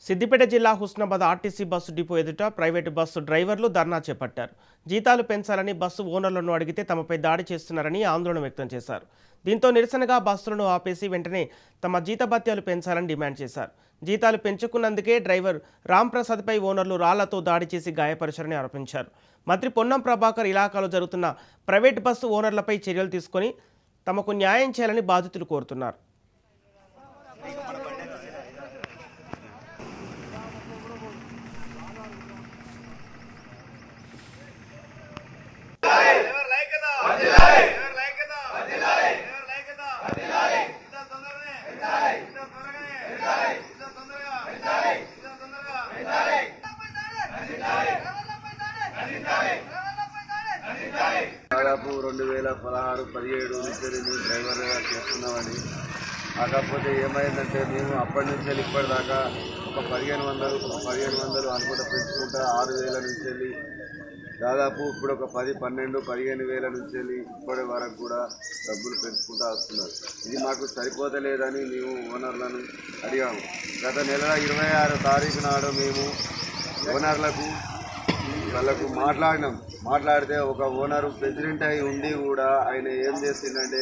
సిద్దిపేట జిల్లా Husnabad RTC bus depot ఎదుట private bus డ్రైవర్లు ధర్నా చేపట్టారు. జీతాలు పెంచాలని బస్సు ఓనర్లను అడిగితే తమపై దాడి చేస్తున్నారని ఆందోళన వ్యక్తం చేశారు. దీంతో నిరసనగా బస్సులను ఆపేసి వెంటనే తమ జీతభత్యాలు పెంచాలని డిమాండ్ చేశారు. జీతాలు పెంచుకున్నందుకే డ్రైవర్ రాంప్రసాద్పై ఓనర్లు రాళ్లతో దాడి చేసి గాయపరిచారని ఆరోపించారు. మంత్రి పొన్నం ప్రభాకర్ ఇలాకాలో జరుగుతున్న ప్రైవేటు బస్సు ఓనర్లపై చర్యలు తీసుకొని తమకు న్యాయం చేయాలని బాధితులు కోరుతున్నారు. దాదాపు 2016-17 నుంచి మేము డ్రైవర్గా చేస్తున్నామని. కాకపోతే ఏమైందంటే మేము అప్పటి నుంచి ఇప్పటిదాకా ఒక 1500 అనుకుంటా పెంచుకుంటా 6000 నుంచి వెళ్ళి దాదాపు ఇప్పుడు ఒక 10-12-15,000 నుంచి వెళ్ళి ఇప్పటి వరకు కూడా డబ్బులు పెంచుకుంటూ వస్తున్నారు. ఇది మాకు సరిపోతలేదని మేము ఓనర్లను అడిగాము. గత నెల 26వ తారీఖు నాడు మేము ఓనర్లకు వాళ్ళకు మాట్లాడితే ఒక ఓనరు ప్రెసిడెంట్ అయి ఉండి కూడా ఆయన ఏం చేసిందంటే,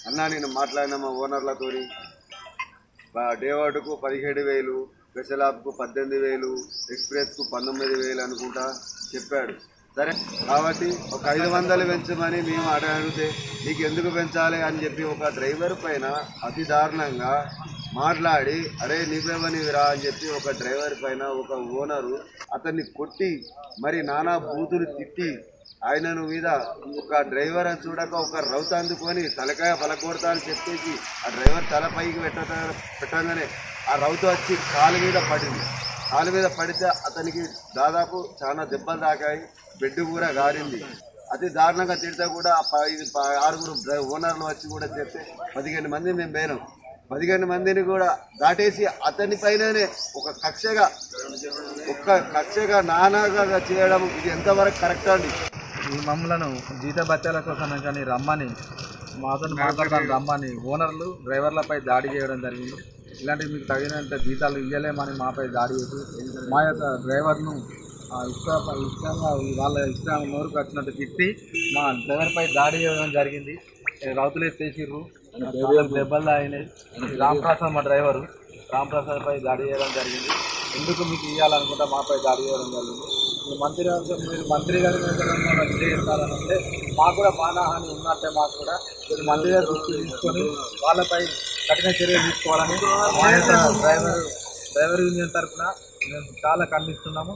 అన్నా నేను మాట్లాడిన మా ఓనర్లతో డేవార్డుకు 17,000, స్పెషల్ ఆప్కు 18,000, ఎక్స్ప్రెస్కు 19,000 అనుకుంటా చెప్పాడు. సరే కాబట్టి ఒక 500 పెంచమని మేము అడిగితే నీకు ఎందుకు పెంచాలి అని చెప్పి ఒక డ్రైవర్ పైన అతి దారుణంగా మాట్లాడి, అరే నీవేమనివిరా అని చెప్పి ఒక డ్రైవర్ పైన ఒక ఓనరు అతన్ని కొట్టి మరి నానా బూతులు తిట్టి ఆయనను మీద ఒక డ్రైవర్ అని చూడక ఒక రౌత అందుకొని తలకాయ పలకొడతా అని చెప్పేసి ఆ డ్రైవర్ తల పైకి పెట్టగానే ఆ రౌత వచ్చి కాలు మీద పడితే అతనికి దాదాపు చాలా దెబ్బలు తాకాయి, బెడ్ కూడా గారింది. అతి దారుణంగా తిడితే కూడా 6 ఓనర్లు వచ్చి కూడా చెప్తే 15 మంది మేము పోయినాం. 15 మందిని కూడా దాటేసి అతని పైననే ఒక కక్షగా నానాగా చేయడం ఇది ఎంతవరకు కరెక్ట్ అండి? ఈ మమ్మలను జీత బత్యాల కోసం కానీ రమ్మని మాతో మాట్లాడడానికి రమ్మని ఓనర్లు డ్రైవర్లపై దాడి చేయడం జరిగింది. ఇలాంటివి మీకు తగినంత జీతాలు ఇవ్వలేమని మాపై దాడి చేసి మా యొక్క డ్రైవర్ను ఇష్టంగా వాళ్ళ ఇష్టం నోరుకు వచ్చినట్టు తిట్టి మా డ్రైవర్పై దాడి చేయడం జరిగింది. రౌతులు ఎత్తేసిర్రు, దెబ్బలు తాగినాయి. రాంప్రసాద్ మా డ్రైవరు రాంప్రసాద్పై దాడి చేయడం జరిగింది. ఎందుకు మీకు ఇవ్వాలనుకుంటా మాపై దాడి చేయడం జరిగింది. మీరు మంత్రి గారి చేస్తారని అంటే మాకు కూడా మానహాని ఉన్నట్టే మాకు కూడా మీరు మంత్రి గారు దృష్టి తీసుకొని వాళ్ళపై కఠిన చర్యలు తీసుకోవాలని మా యొక్క డ్రైవర్ యూనియన్ తరఫున మేము చాలా ఖండిస్తున్నాము.